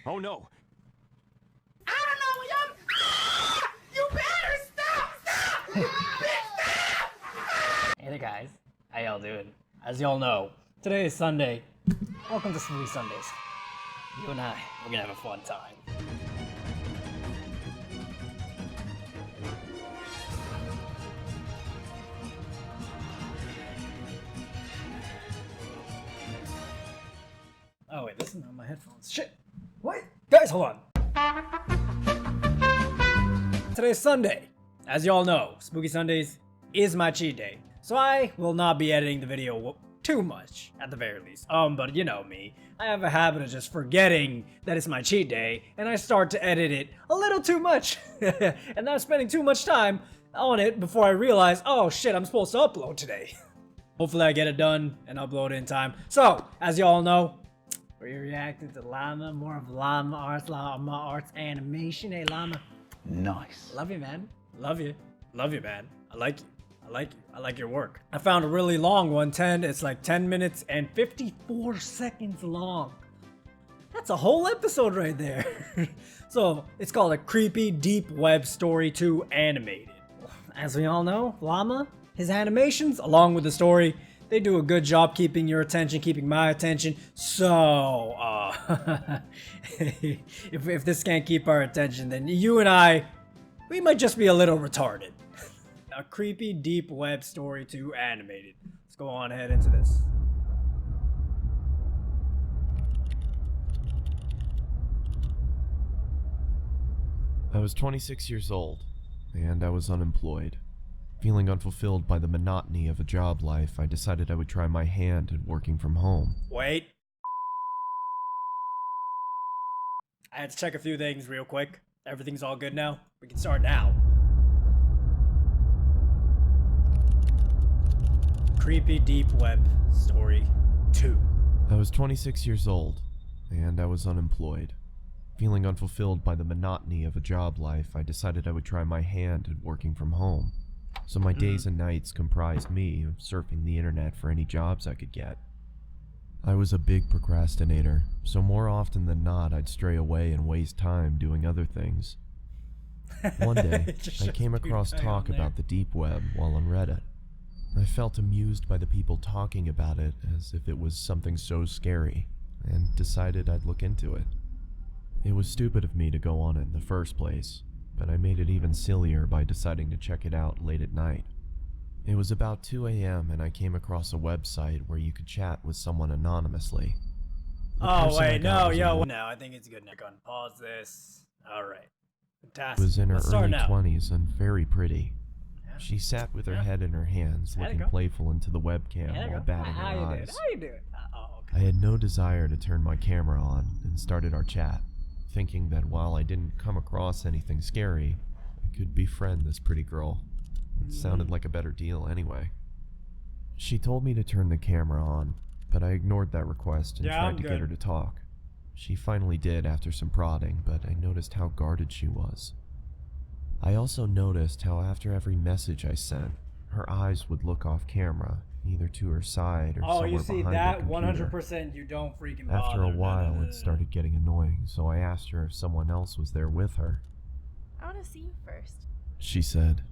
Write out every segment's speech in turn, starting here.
Oh no. I don't know, Llama. Ah! You better stop! Hey there guys, how y'all doing? As y'all know, today is Sunday. Welcome to Smoothie Sundays. You and I, we're gonna have a fun time. Oh wait, this is not my headphones. Shit! What? Guys, hold on. Today's Sunday. As y'all know, Spooky Sundays is my cheat day. So I will not be editing the video too much, at the very least. But you know me. I have a habit of just forgetting that it's my cheat day, and I start to edit it a little too much. And then I'm spending too much time on it before I realize, oh shit, I'm supposed to upload today. Hopefully I get it done and upload it in time. So, as y'all know, we're reacting to Llama, more of Llama Arts animation. Hey, Llama. Nice. Love you, man. Love you. Love you, man. I like you. I like you. I like your work. I found a really long one, it's like 10 minutes and 54 seconds long. That's a whole episode right there. So, it's called A Creepy Deep Web Story 2 Animated. As we all know, Llama, his animations, along with the story, they do a good job keeping your attention, keeping my attention. So, if this can't keep our attention, then you and I, we might just be a little retarded. A Creepy Deep Web Story 2 Animated. Let's go on ahead into this. I was 26 years old, and I was unemployed. Feeling unfulfilled by the monotony of a job life, I decided I would try my hand at working from home. Wait. I had to check a few things real quick. Everything's all good now. We can start now. Creepy Deep Web Story 2. I was 26 years old, and I was unemployed. Feeling unfulfilled by the monotony of a job life, I decided I would try my hand at working from home. So my days and nights comprised me of surfing the internet for any jobs I could get. I was a big procrastinator, so more often than not I'd stray away and waste time doing other things. One day, I came across talk about the deep web while on Reddit. I felt amused by the people talking about it as if it was something so scary, and decided I'd look into it. It was stupid of me to go on it in the first place, but I made it even sillier by deciding to check it out late at night. It was about 2 a.m. and I came across a website where you could chat with someone anonymously. Oh wait, no, no, I think it's good now. Go and pause this. Alright. Fantastic. Was in her Let's start early now. 20s and very pretty. Yeah. She sat with her Yeah. head in her hands, There you looking go. playful into the webcam There you while go. batting How her you eyes. doing? How you doing? Oh, okay. I had no desire to turn my camera on and started our chat, thinking that while I didn't come across anything scary, I could befriend this pretty girl. It sounded like a better deal anyway. She told me to turn the camera on, but I ignored that request and tried to get her to talk. She finally did after some prodding, but I noticed how guarded she was. I also noticed how after every message I sent, her eyes would look off camera, either to her side or somewhere you see behind that her computer. 100% you don't freaking bother. After a while, No. it started getting annoying, so I asked her if someone else was there with her. I want to see you first. She said.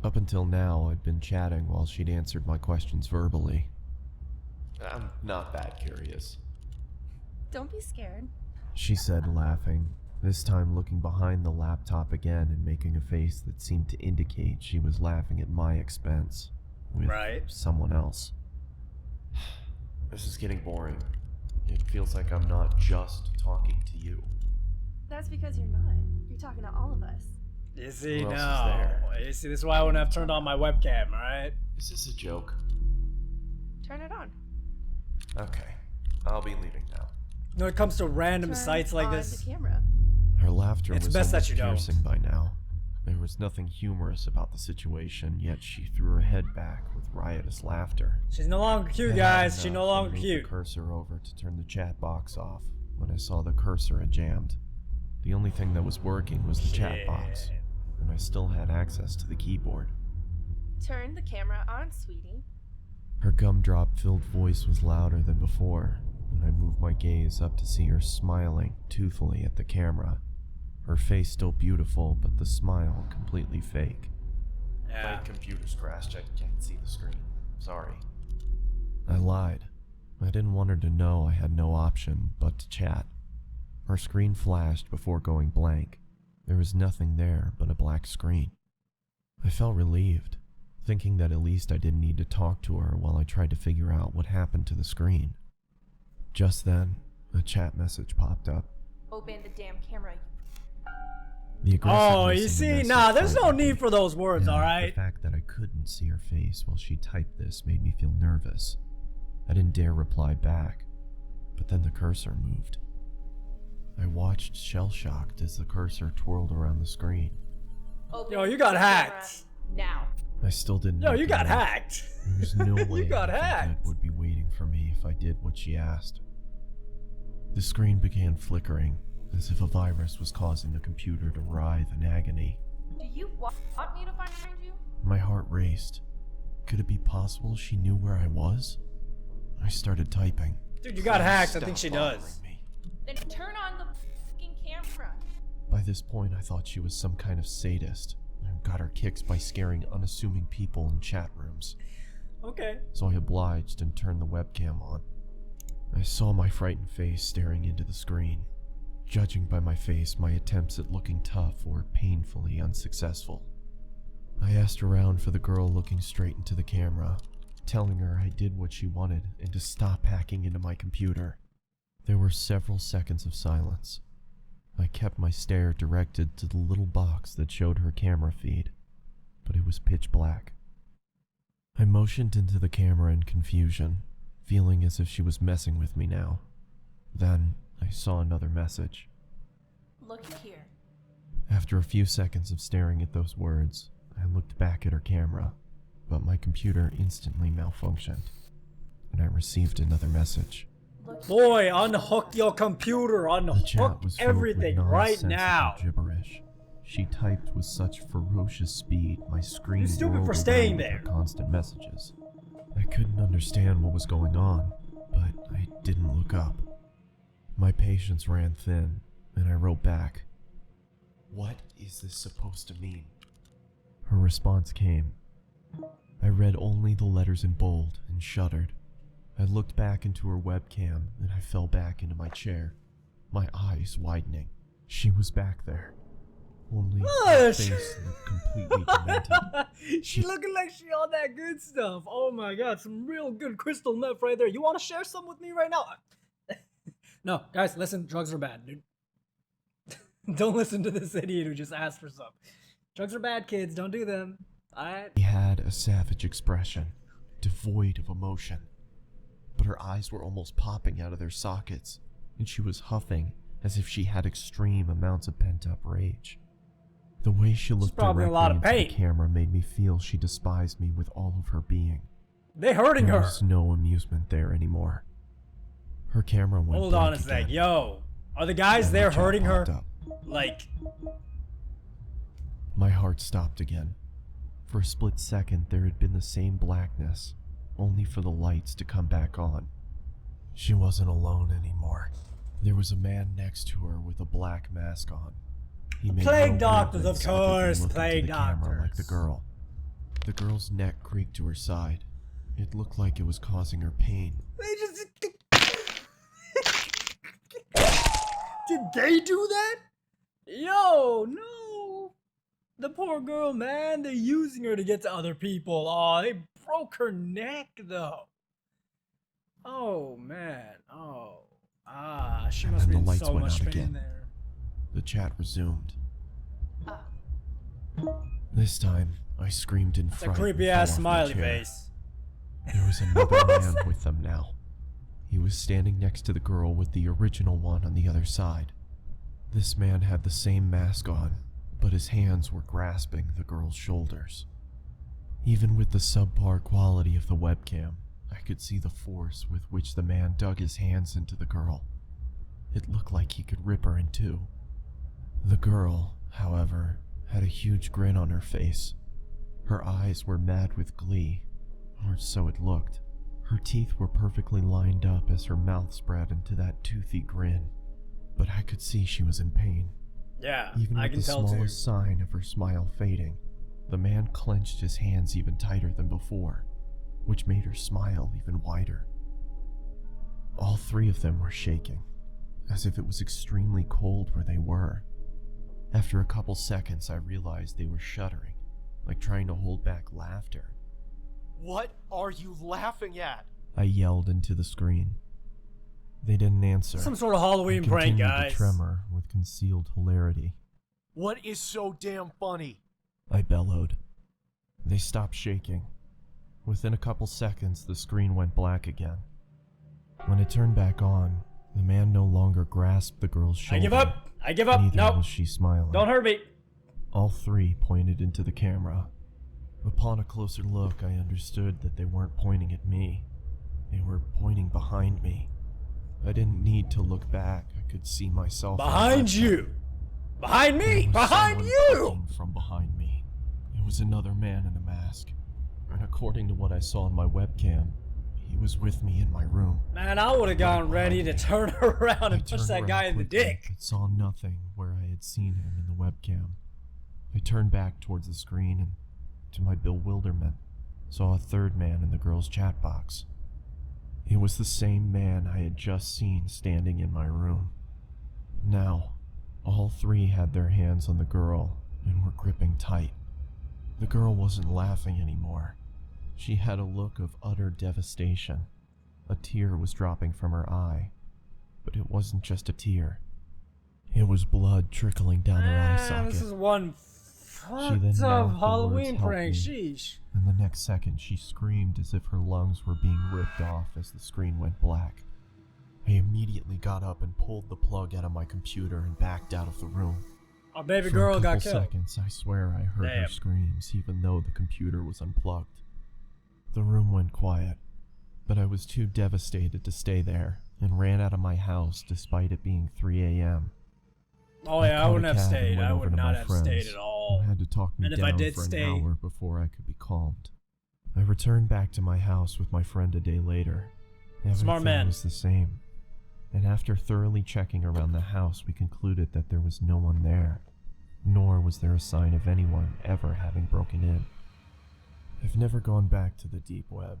Up until now, I'd been chatting while she'd answered my questions verbally. I'm not that curious, Don't be scared. she said, laughing, this time looking behind the laptop again and making a face that seemed to indicate she was laughing at my expense with someone else. This is getting boring. It feels like I'm not just talking to you. That's because you're not. You're talking to all of us. You see, Who else is no. there? You see, this is why I wouldn't have turned on my webcam, alright? Is this a joke? Turn it on. Okay, I'll be leaving now. When it comes to random Turn sites like on this, the camera. Her laughter It's was best that almost you don't. piercing by now. There was nothing humorous about the situation, yet she threw her head back with riotous laughter. she's no longer cute, I guys. had She's no enough longer and moved cute. the cursor over to turn the chat box off when I saw the cursor had jammed. The only thing that was working was the chat box, and I still had access to the keyboard. Turn the camera on, sweetie. Her gumdrop-filled voice was louder than before, when I moved my gaze up to see her smiling toothfully at the camera. Her face still beautiful, but the smile completely fake. Yeah. My computer's crashed. I can't see the screen. Sorry. I lied. I didn't want her to know I had no option but to chat. Her screen flashed before going blank. There was nothing there but a black screen. I felt relieved, thinking that at least I didn't need to talk to her while I tried to figure out what happened to the screen. Just then, a chat message popped up. Open the damn camera. The Oh, aggressiveness you in the see? message Nah, there's no frightened me. need for those words, And alright? the fact that I couldn't see her face while she typed this made me feel nervous. I didn't dare reply back, but then the cursor moved. I watched shell-shocked as the cursor twirled around the screen. Open Yo, you got the hacked. camera Now. I still didn't Yo, know you got what to do. hacked. There was no way You got anything hacked. good would be waiting for me if I did what she asked. The screen began flickering, as if a virus was causing the computer to writhe in agony. Do you want me to find you? My heart raced. Could it be possible she knew where I was? I started typing. Dude, you got hacked. I think Stop she bothering does. me. Then turn on the fucking camera. By this point, I thought she was some kind of sadist and got her kicks by scaring unassuming people in chat rooms. Okay. So I obliged and turned the webcam on. I saw my frightened face staring into the screen. Judging by my face, my attempts at looking tough were painfully unsuccessful. I asked around for the girl looking straight into the camera, telling her I did what she wanted and to stop hacking into my computer. There were several seconds of silence. I kept my stare directed to the little box that showed her camera feed, but it was pitch black. I motioned into the camera in confusion, feeling as if she was messing with me now. Then I saw another message. Look here. After a few seconds of staring at those words, I looked back at her camera, but my computer instantly malfunctioned, and I received another message. Look Boy, unhook your computer. The chat Unhook was filled everything with right nonsensical now. gibberish. She typed with such ferocious speed, my screen You're stupid whirled for around staying with her there. constant messages. I couldn't understand what was going on, but I didn't look up. My patience ran thin, and I wrote back, "What is this supposed to mean?" Her response came. I read only the letters in bold and shuddered. I looked back into her webcam and I fell back into my chair, my eyes widening. She was back there. Only her Hush! face looked completely demented. She looking like she on that good stuff. Oh my god, some real good crystal meth right there. You want to share some with me right now? No, guys, listen, drugs are bad, dude. Don't listen to this idiot who just asked for some. Drugs are bad, kids. Don't do them. Alright? She had a savage expression, devoid of emotion. But her eyes were almost popping out of their sockets, and she was huffing as if she had extreme amounts of pent-up rage. The way she looked probably in a directly lot of into the pain. camera made me feel she despised me with all of her being. They hurting There her. was no amusement there anymore. Her camera went Hold on a blank sec. again, Yo, are the guys and there the chat hurting her? popped up. Like, My heart stopped again. For a split second, there had been the same blackness, only for the lights to come back on. She wasn't alone anymore. There was a man next to her with a black mask on. He made plague no doctors, of movements other than course, look into plague the camera like the doctors. girl. The girl's neck creaked to her side. It looked like it was causing her pain. they just. Did they do that? Yo, no. The poor girl, man. They're using her to get to other people. Oh, they broke her neck, though. Oh, man. Oh. Ah, she And must then be the in lights so went much out pain again. there. The chat resumed. Ah. This time, I screamed in It's a fright. and creepy fell ass off my smiley chair. face. There was another man with them now. He was standing next to the girl with the original one on the other side. This man had the same mask on, but his hands were grasping the girl's shoulders. Even with the subpar quality of the webcam, I could see the force with which the man dug his hands into the girl. It looked like he could rip her in two. The girl, however, had a huge grin on her face. Her eyes were mad with glee, or so it looked. Her teeth were perfectly lined up as her mouth spread into that toothy grin, but I could see she was in pain. Yeah, Even I with can the tell too. smallest sign of her smile fading, the man clenched his hands even tighter than before, which made her smile even wider. All three of them were shaking, as if it was extremely cold where they were. After a couple seconds, I realized they were shuddering, like trying to hold back laughter. What are you laughing at? I yelled into the screen. They didn't answer. Some sort of Halloween I prank, continued guys. to tremor with concealed hilarity. What is so damn funny? I bellowed. They stopped shaking. Within a couple seconds, the screen went black again. When it turned back on, the man no longer grasped the girl's shoulder. I give up. I give up. Neither No. was she smiling. Don't hurt me. All three pointed into the camera. Upon a closer look, I understood that they weren't pointing at me. They were pointing behind me. I didn't need to look back. I could see myself. Behind you. Behind me. There was Behind someone you. looking from behind me. It was another man in a mask. And according to what I saw on my webcam, he was with me in my room. Man, I would have gone ready to turn around I and punch turned that around guy in the quickly, dick. but saw nothing where I had seen him in the webcam. I turned back towards the screen and, to my bewilderment, saw a third man in the girl's chat box. It was the same man I had just seen standing in my room. Now, all three had their hands on the girl and were gripping tight. The girl wasn't laughing anymore. She had a look of utter devastation. A tear was dropping from her eye, but it wasn't just a tear. It was blood trickling down her eye socket. This is one She then fucked mouthed up the Halloween words, "Help prank. me." Sheesh. And the next second, she screamed as if her lungs were being ripped off as the screen went black. I immediately got up and pulled the plug out of my computer and backed out of the room. Our baby For girl a got couple killed. seconds, I swear I heard her Damn. screams, even though the computer was unplugged. The room went quiet, but I was too devastated to stay there and ran out of my house despite it being 3 a.m. Oh yeah, I caught a wouldn't have cab and stayed. went I over would to not my have friends, stayed at all. who had to talk me And if I down did for stay- an hour before I could be calmed. I returned back to my house with my friend a day later. Smart man. Everything was the same. And after thoroughly checking around the house, we concluded that there was no one there, nor was there a sign of anyone ever having broken in. I've never gone back to the deep web.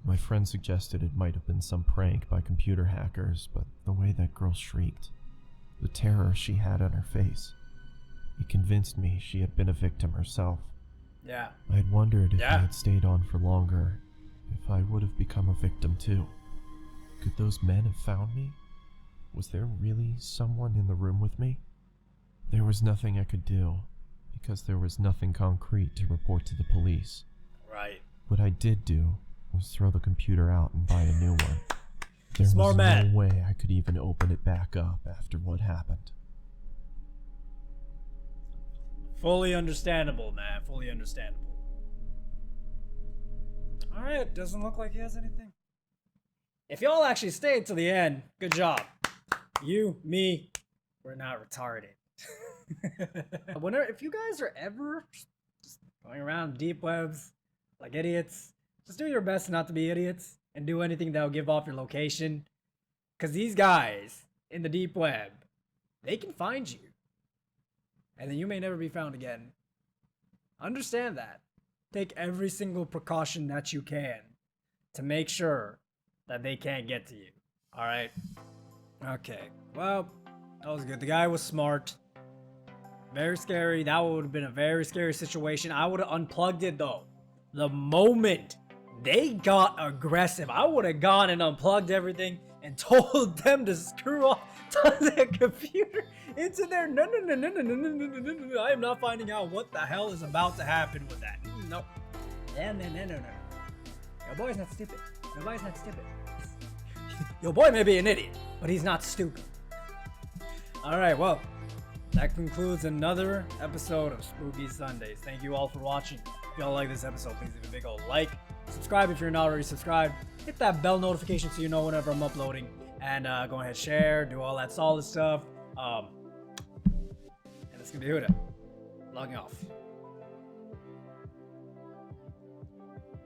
My friend suggested it might have been some prank by computer hackers, but the way that girl shrieked, the terror she had on her face, it convinced me she had been a victim herself. Yeah. I'd wondered if Yeah. I had stayed on for longer, if I would have become a victim too. Could those men have found me? Was there really someone in the room with me? There was nothing I could do, because there was nothing concrete to report to the police. Right. What I did do was throw the computer out and buy a new one. There Smart was man. no way I could even open it back up after what happened. Fully understandable, man. Fully understandable. Alright, doesn't look like he has anything. If y'all actually stayed to the end, good job. You, me, we're not retarded. If you guys are ever just going around deep webs like idiots, just do your best not to be idiots and do anything that'll give off your location. Because these guys in the deep web, they can find you. And then you may never be found again. Understand that. Take every single precaution that you can to make sure that they can't get to you. Alright? Okay. Well, that was good. The guy was smart. Very scary. That would have been a very scary situation. I would have unplugged it though. The moment they got aggressive, I would have gone and unplugged everything and told them to screw off to their computer into their no. I am not finding out what the hell is about to happen with that. No. No. Your boy's not stupid. Your boy's not stupid. Your boy may be an idiot, but he's not stupid. Alright, well, that concludes another episode of Spooky Sundays. Thank you all for watching. If y'all like this episode, please leave a big old like. Subscribe if you're not already subscribed. Hit that bell notification so you know whenever I'm uploading. And go ahead, share, do all that solid stuff. And that's gonna be it. Logging off.